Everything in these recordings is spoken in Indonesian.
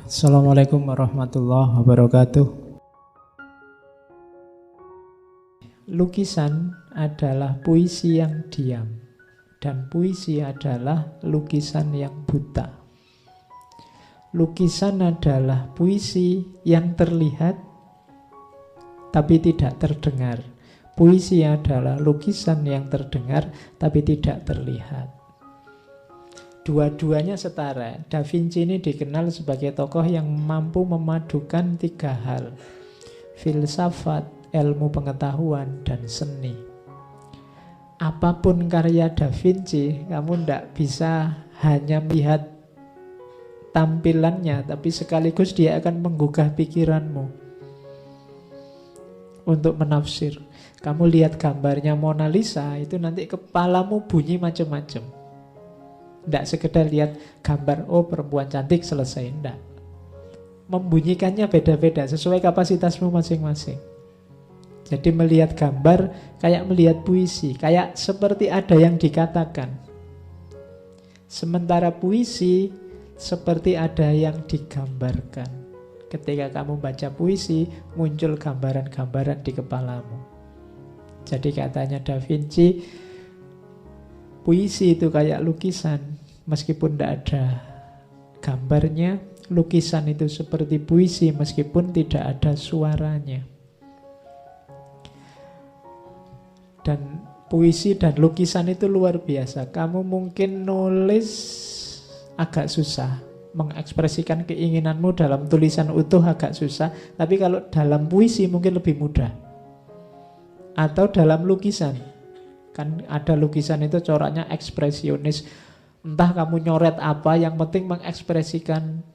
Assalamualaikum warahmatullahi wabarakatuh. Lukisan adalah puisi yang diam, dan puisi adalah lukisan yang buta. Lukisan adalah puisi yang terlihat tapi tidak terdengar. Puisi adalah lukisan yang terdengar tapi tidak terlihat. Dua-duanya setara. Da Vinci ini dikenal sebagai tokoh yang mampu memadukan tiga hal: filsafat, ilmu pengetahuan, dan seni. Apapun karya Da Vinci, kamu tidak bisa hanya melihat tampilannya, tapi sekaligus dia akan menggugah pikiranmu untuk menafsir. Kamu lihat gambarnya Mona Lisa, itu nanti kepalamu bunyi macam-macam. Tidak sekedar lihat gambar, oh perempuan cantik, selesai. Tidak. Membunyikannya beda-beda sesuai kapasitasmu masing-masing. Jadi melihat gambar kayak melihat puisi, kayak seperti ada yang dikatakan. Sementara puisi seperti ada yang digambarkan. Ketika kamu baca puisi, muncul gambaran-gambaran di kepalamu. Jadi katanya Da Vinci, puisi itu kayak lukisan, meskipun tidak ada gambarnya. Lukisan itu seperti puisi, meskipun tidak ada suaranya. Dan puisi dan lukisan itu luar biasa. Kamu mungkin nulis agak susah, mengekspresikan keinginanmu dalam tulisan utuh agak susah, tapi kalau dalam puisi mungkin lebih mudah. Atau dalam lukisan, kan ada lukisan itu coraknya ekspresionis. Entah kamu nyoret apa, yang penting mengekspresikan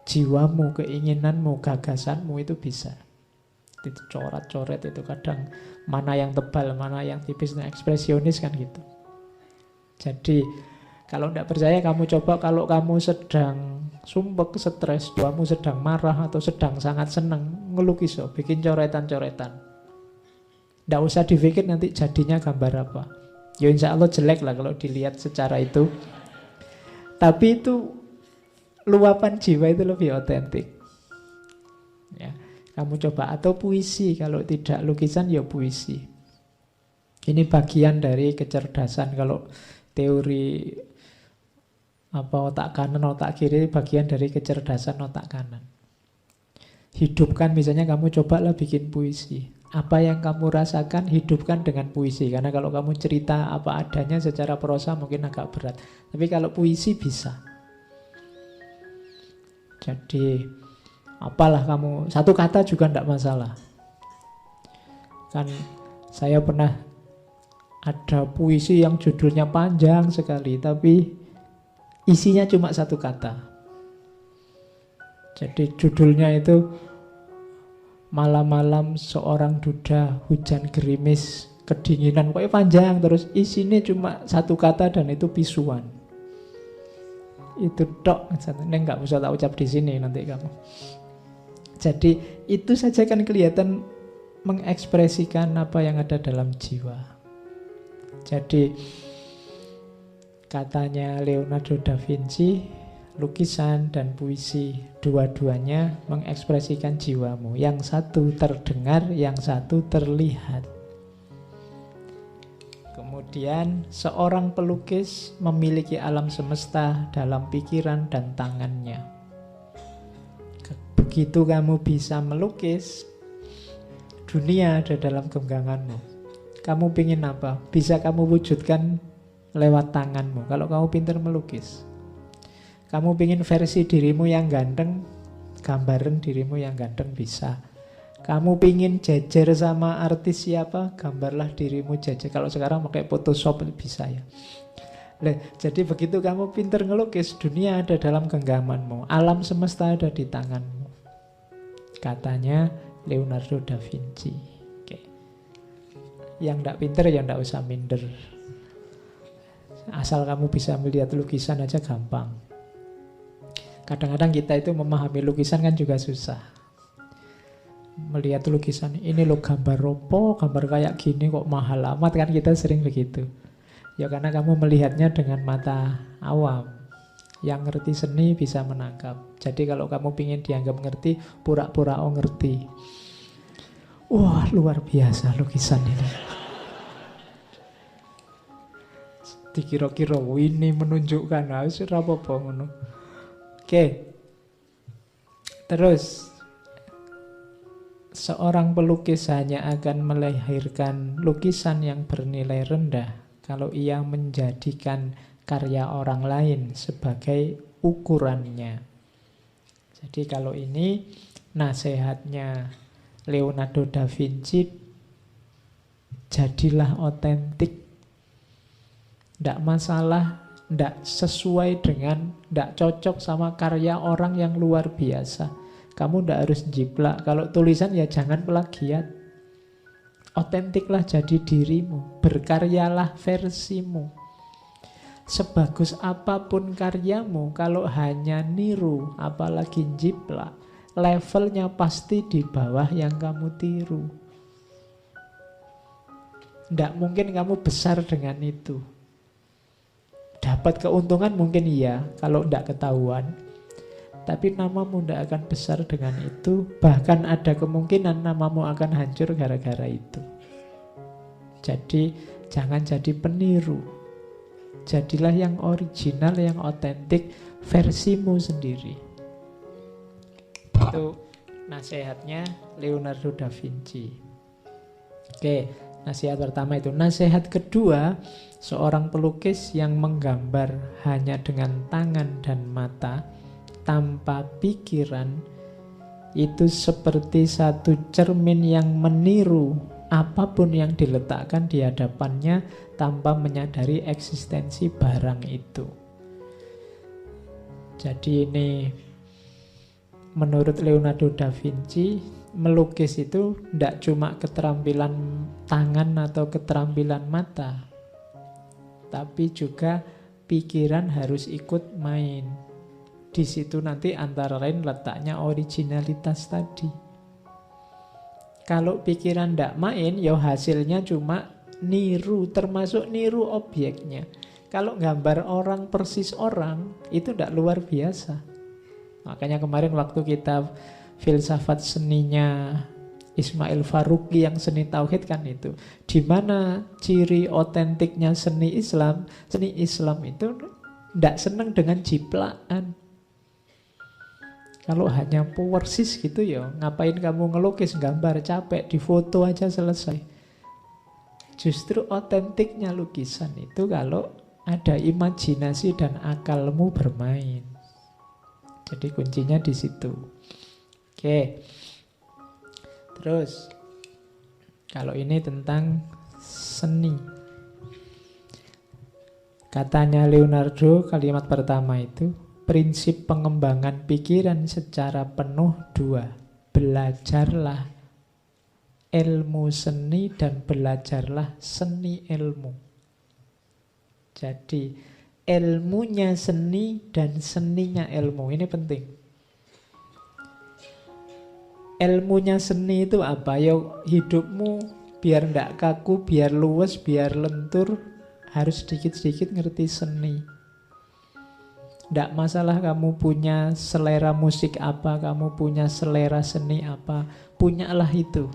jiwamu, keinginanmu, gagasanmu, itu bisa. Itu coret-coret itu kadang mana yang tebal, mana yang tipis. Nah, ekspresionis kan gitu. Jadi kalau tidak percaya kamu coba, kalau kamu sedang sumpek, stres, kamu sedang marah atau sedang sangat senang, ngelukis, bikin coretan-coretan. Tidak usah dipikir nanti jadinya gambar apa. Ya insya Allah jelek lah kalau dilihat secara itu. Tapi itu luapan jiwa, itu lebih otentik. Ya, kamu coba. Atau puisi, kalau tidak lukisan ya puisi. Ini bagian dari kecerdasan. Kalau teori otak kanan, otak kiri, bagian dari kecerdasan otak kanan. Hidupkan, misalnya kamu cobalah bikin puisi. Apa yang kamu rasakan, hidupkan dengan puisi. Karena kalau kamu cerita apa adanya secara prosa mungkin agak berat. Tapi kalau puisi bisa. Jadi apalah kamu, satu kata juga tidak masalah. Kan saya pernah ada puisi yang judulnya panjang sekali, tapi isinya cuma satu kata. Jadi judulnya itu malam-malam seorang duda, hujan gerimis, kedinginan, pokoknya panjang terus. Isinya cuma satu kata dan itu pisuan. Itu tok, ini nggak usah tak ucap di sini nanti kamu. Jadi itu saja kan kelihatan mengekspresikan apa yang ada dalam jiwa. Jadi katanya Leonardo da Vinci, lukisan dan puisi dua-duanya mengekspresikan jiwamu. Yang satu terdengar, yang satu terlihat. Kemudian seorang pelukis memiliki alam semesta dalam pikiran dan tangannya. Begitu kamu bisa melukis, dunia ada dalam genggamanmu. Kamu pingin apa? Bisa kamu wujudkan lewat tanganmu kalau kamu pintar melukis. Kamu pingin versi dirimu yang ganteng, gambaran dirimu yang ganteng bisa. Kamu pingin jejer sama artis siapa, gambarlah dirimu jejer. Kalau sekarang pakai Photoshop bisa ya. Jadi begitu kamu pintar ngelukis, dunia ada dalam genggamanmu, alam semesta ada di tanganmu. Katanya Leonardo da Vinci. Oke. Yang tidak pintar ya tidak usah minder. Asal kamu bisa melihat lukisan aja gampang. Kadang-kadang kita itu memahami lukisan kan juga susah. Melihat lukisan, ini loh gambar ropo, gambar kayak gini kok mahal amat, kan kita sering begitu. Ya karena kamu melihatnya dengan mata awam. Yang ngerti seni bisa menangkap. Jadi kalau kamu ingin dianggap ngerti, pura-pura ngerti. Wah, luar biasa lukisan ini. Dikira-kira ini menunjukkan harus apa-apa ngono. Oke. Terus seorang pelukis hanya akan melahirkan lukisan yang bernilai rendah kalau ia menjadikan karya orang lain sebagai ukurannya. Jadi kalau ini nasihatnya Leonardo da Vinci, jadilah otentik. Tidak masalah, tidak sesuai dengan, tidak cocok sama karya orang yang luar biasa. Kamu tidak harus jiplak. Kalau tulisan ya jangan plagiat. Otentiklah jadi dirimu. Berkaryalah versimu. Sebagus apapun karyamu, kalau hanya niru, apalagi jiplak, levelnya pasti di bawah yang kamu tiru. Tidak mungkin kamu besar dengan itu. Dapat keuntungan mungkin iya, kalau tidak ketahuan. Tapi namamu tidak akan besar dengan itu. Bahkan ada kemungkinan namamu akan hancur gara-gara itu. Jadi jangan jadi peniru. Jadilah yang original, yang otentik, versimu sendiri. Itu nasihatnya Leonardo da Vinci. Oke, nasihat pertama itu. Nasihat kedua, seorang pelukis yang menggambar hanya dengan tangan dan mata, tanpa pikiran, itu seperti satu cermin yang meniru apapun yang diletakkan di hadapannya tanpa menyadari eksistensi barang itu. Jadi ini menurut Leonardo da Vinci, melukis itu tidak cuma keterampilan tangan atau keterampilan mata, tapi juga pikiran harus ikut main. Di situ nanti antara lain letaknya originalitas tadi. Kalau pikiran tidak main, ya hasilnya cuma niru, termasuk niru objeknya. Kalau gambar orang persis orang, itu tidak luar biasa. Makanya kemarin waktu kita filsafat seninya Ismail Farabi yang seni tauhid kan itu. Di mana ciri otentiknya seni Islam? Seni Islam itu tidak senang dengan jiplakan. Kalau hanya persis gitu ya, ngapain kamu ngelukis, gambar, capek, difoto aja selesai. Justru otentiknya lukisan itu kalau ada imajinasi dan akalmu bermain. Jadi kuncinya di situ. Oke. Terus kalau ini tentang seni. Katanya Leonardo, kalimat pertama itu, prinsip pengembangan pikiran secara penuh dua. Belajarlah ilmu seni dan belajarlah seni ilmu. Jadi ilmunya seni dan seninya ilmu. Ini penting. Ilmunya seni itu apa? Ya hidupmu biar ndak kaku, biar luwes, biar lentur, harus sedikit-sedikit ngerti seni. Tidak masalah kamu punya selera musik apa, kamu punya selera seni apa, punyalah itu.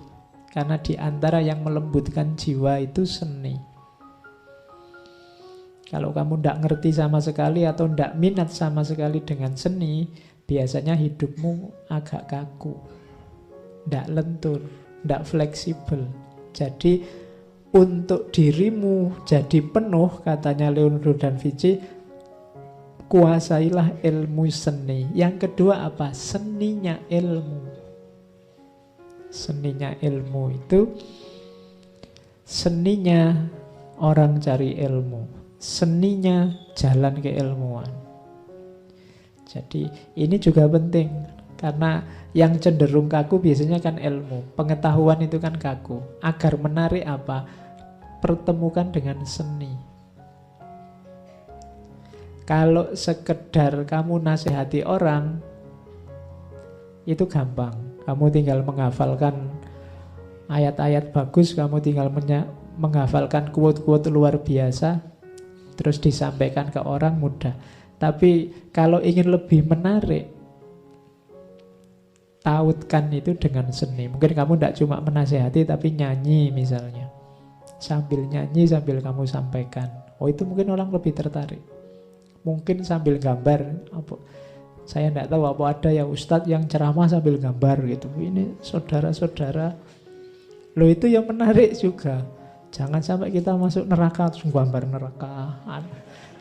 Karena di antara yang melembutkan jiwa itu seni. Kalau kamu tidak ngerti sama sekali atau tidak minat sama sekali dengan seni, biasanya hidupmu agak kaku, tidak lentur, tidak fleksibel. Jadi untuk dirimu jadi penuh, katanya Leonardo da Vinci, kuasailah ilmu seni. Yang kedua apa? Seninya ilmu. Seninya ilmu itu seninya orang cari ilmu, seninya jalan keilmuan. Jadi ini juga penting, karena yang cenderung kaku biasanya kan ilmu. Pengetahuan itu kan kaku. Agar menarik apa? Pertemukan dengan seni. Kalau sekedar kamu nasihati orang, itu gampang. Kamu tinggal menghafalkan ayat-ayat bagus, kamu tinggal menghafalkan quote-quote luar biasa, terus disampaikan ke orang mudah. Tapi kalau ingin lebih menarik, tautkan itu dengan seni. Mungkin kamu tidak cuma menasehati, tapi nyanyi misalnya. Sambil nyanyi, sambil kamu sampaikan. Oh, itu mungkin orang lebih tertarik. Mungkin sambil gambar. Saya tidak tahu apa ada ya ustadz yang ceramah sambil gambar gitu. Ini saudara-saudara. Loh, itu yang menarik juga. Jangan sampai kita masuk neraka terus gambar neraka.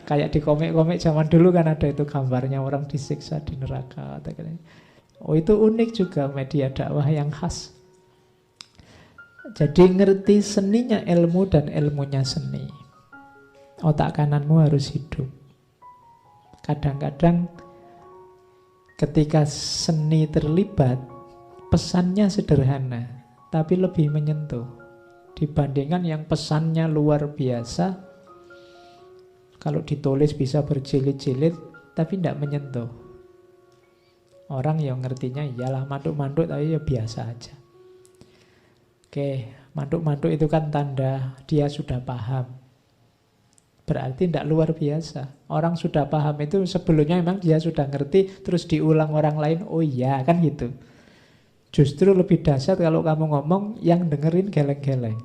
Kayak di komik-komik zaman dulu kan ada itu gambarnya orang disiksa di neraka. Oh, itu unik juga media dakwah yang khas. Jadi ngerti seninya ilmu dan ilmunya seni. Otak kananmu harus hidup. Kadang-kadang ketika seni terlibat, pesannya sederhana, tapi lebih menyentuh. Dibandingkan yang pesannya luar biasa, kalau ditulis bisa berjilid-jilid, tapi tidak menyentuh. Orang yang ngertinya iyalah manduk-manduk, tapi ya biasa aja. Oke, manduk-manduk itu kan tanda dia sudah paham. Berarti tidak luar biasa. Orang sudah paham itu sebelumnya memang dia sudah ngerti, terus diulang orang lain, oh iya kan gitu. Justru lebih dahsyat kalau kamu ngomong yang dengerin geleng-geleng.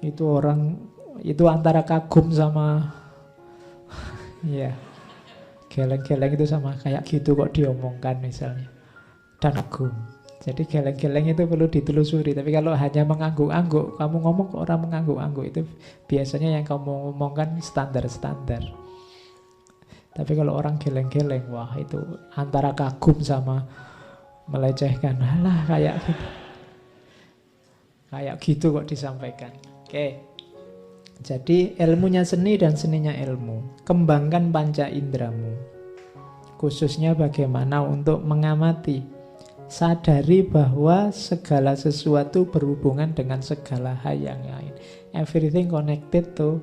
Itu orang, itu antara kagum sama ya, geleng-geleng itu sama kayak gitu kok diomongkan misalnya. Dan kagum. Jadi geleng-geleng itu perlu ditelusuri. Tapi kalau hanya mengangguk-angguk, kamu ngomong ke orang mengangguk-angguk, itu biasanya yang kamu ngomongkan standar-standar. Tapi kalau orang geleng-geleng, wah itu antara kagum sama melecehkan. Alah, kayak gitu. Kayak gitu kok disampaikan. Oke. Jadi ilmunya seni dan seninya ilmu. Kembangkan panca indramu. Khususnya bagaimana untuk mengamati. Sadari bahwa segala sesuatu berhubungan dengan segala hal yang lain. Everything connected to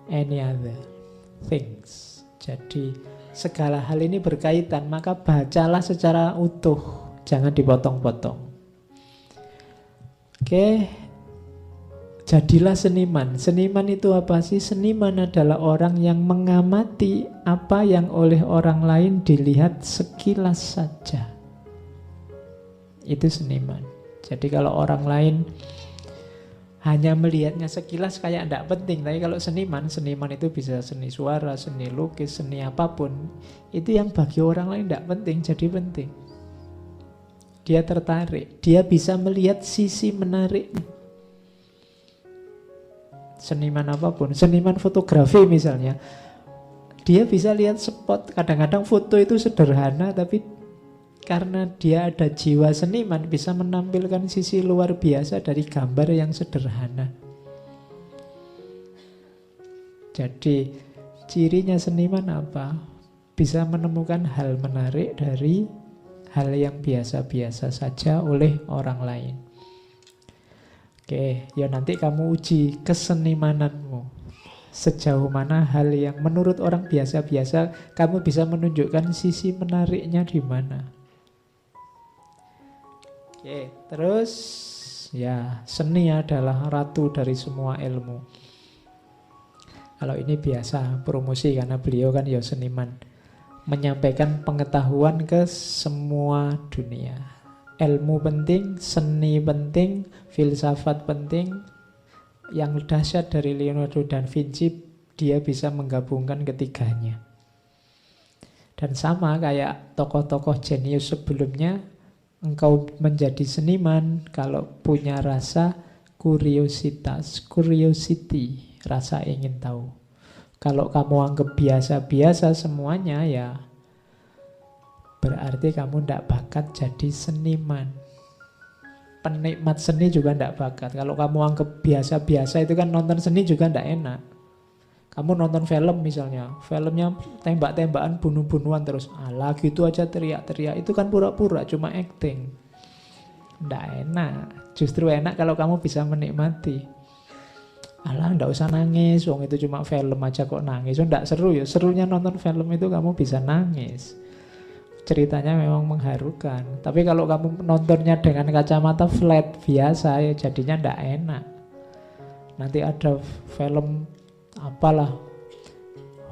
any other things. Jadi segala hal ini berkaitan, maka bacalah secara utuh, jangan dipotong-potong. Oke, jadilah seniman. Seniman itu apa sih? Seniman adalah orang yang mengamati apa yang oleh orang lain dilihat sekilas saja. Itu seniman. Jadi kalau orang lain hanya melihatnya sekilas kayak tidak penting. Tapi kalau seniman itu bisa seni suara, seni lukis, seni apapun. Itu yang bagi orang lain tidak penting, jadi penting. Dia tertarik, dia bisa melihat sisi menarik. Seniman apapun, seniman fotografi misalnya, dia bisa lihat spot. Kadang-kadang foto itu sederhana, tapi karena dia ada jiwa seniman, bisa menampilkan sisi luar biasa dari gambar yang sederhana. Jadi cirinya seniman apa? Bisa menemukan hal menarik dari hal yang biasa-biasa saja oleh orang lain. Oke, ya nanti kamu uji kesenimananmu. Sejauh mana hal yang menurut orang biasa-biasa, kamu bisa menunjukkan sisi menariknya di mana. Oke, terus ya seni adalah ratu dari semua ilmu. Kalau ini biasa promosi karena beliau kan ya seniman, menyampaikan pengetahuan ke semua dunia. Ilmu penting, seni penting, filsafat penting. Yang dahsyat dari Leonardo da Vinci, dia bisa menggabungkan ketiganya. Dan sama kayak tokoh-tokoh jenius sebelumnya, engkau menjadi seniman kalau punya rasa curiosity, rasa ingin tahu. Kalau kamu anggap biasa-biasa semuanya, ya berarti kamu tidak bakat jadi seniman. Penikmat seni juga tidak bakat. Kalau kamu anggap biasa-biasa, itu kan nonton seni juga tidak enak. Kamu nonton film misalnya, filmnya tembak-tembakan, bunuh-bunuhan terus, alah gitu aja teriak-teriak, itu kan pura-pura, cuma acting. Nggak enak. Justru enak kalau kamu bisa menikmati. Alah nggak usah nangis, wong itu cuma film aja kok nangis. Nggak seru ya. Serunya nonton film itu kamu bisa nangis. Ceritanya memang mengharukan. Tapi kalau kamu nontonnya dengan kacamata flat biasa, ya jadinya nggak enak. Nanti ada film apalah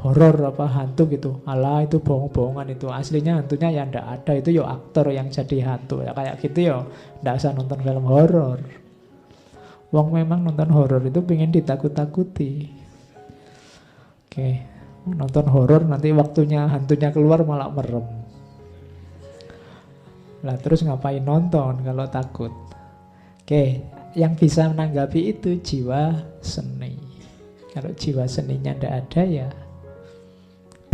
horor apa hantu gitu. Alah itu bohong-bohongan itu. Aslinya hantunya ya ndak ada, itu ya aktor yang jadi hantu. Ya kayak gitu ya ndak usah nonton film horor. Wong memang nonton horor itu pengen ditakut-takuti. Oke, nonton horor nanti waktunya hantunya keluar malah merem. Lah terus ngapain nonton kalau takut? Oke, yang bisa menanggapi itu jiwa seni. Kalau jiwa seninya ndak ada ya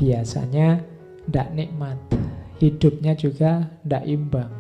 biasanya ndak nikmat. Hidupnya juga ndak imbang.